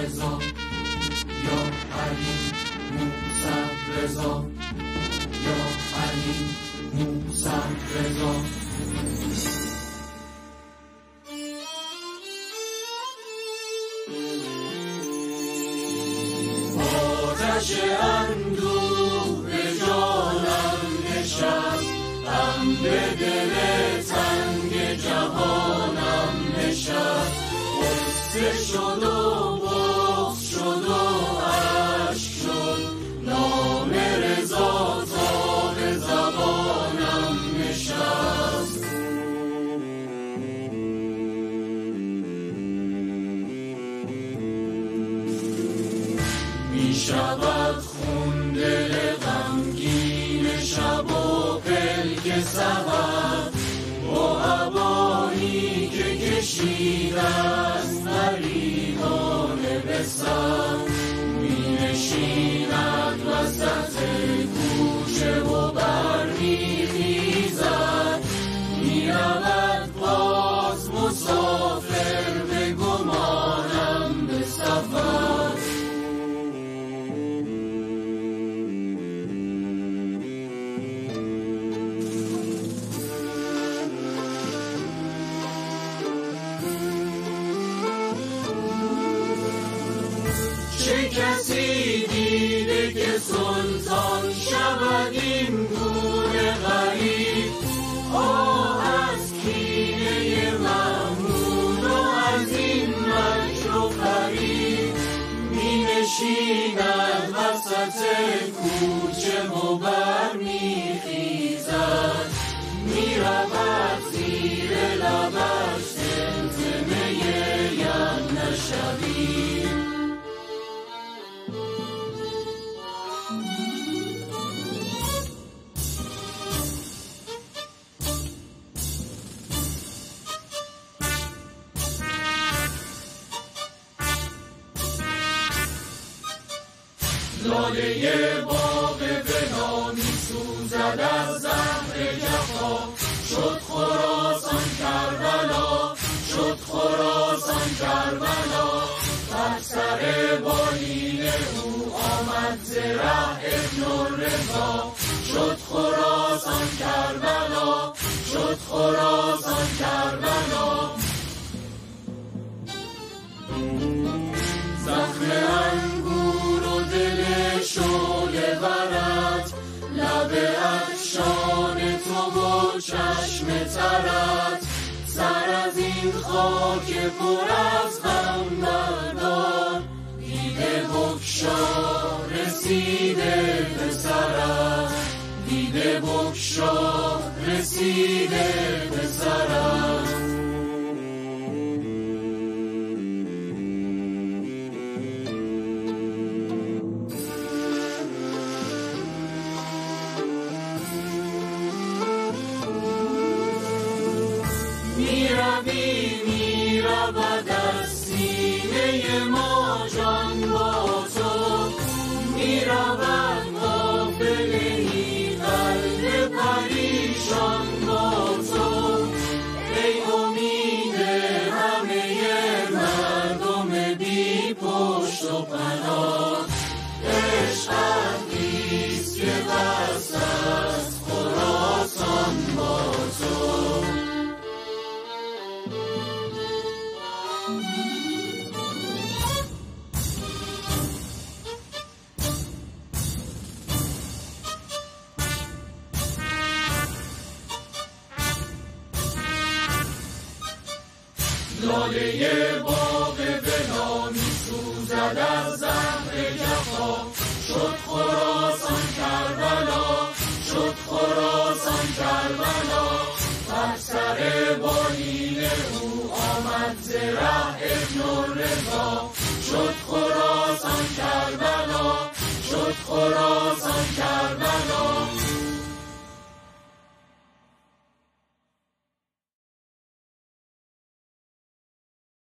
رضا یا علی موسی رضا یا علی موسی رضا. آتش اندوه به جانم نشست، غم به دل تنگ جهانم نشست. قصه شد و بغض شد و عشق شد، نام رضا تا به زبانم نشست. می شود خون دل غمگین شب و پلک سحر، با هوایی که کشیده است غریبانه به سر. می نشیند وسط کوچه و برمی خیزد، می رود باز مسافر به گمانم به سفر. چه کسی دیده که سلطان شود این گونه غریب؟ آه از کینه محمود و از این مکر و فریب. می نشیند وسط کوچه و برمی خیزد، می رود زیر لبش زمزمه یم نشوید. لاله باغ بنا می سوزد از زهر جفا، شد خراسان کربلا، شد خراسان کربلا. بر سر بالین او آمد ز ره ابن الرضا، شد خراسان کربلا، شد خراسان کربلا. زخم انگور و دل شعله برت، لب افشان تو و چشم ترت. سر از این خاک پر از غم بردار، دیده بگشا رسیده به سرت، دیده بگشا رسیده به سرت. می رود از سینه ما جان با تو، می رود غافلی قلب پریشان با تو. ای امید همه مردم بی پشت و پناه، عشقت نیست که بس از خراسان با تو. لاله باغ بنا می سوزد از زهر جفا، شد خراسان کربلا، شد خراسان کربلا. بر سر بالین او آمد ز ره ابن الرضا، شد خراسان کربلا، شد خراسان کربلا.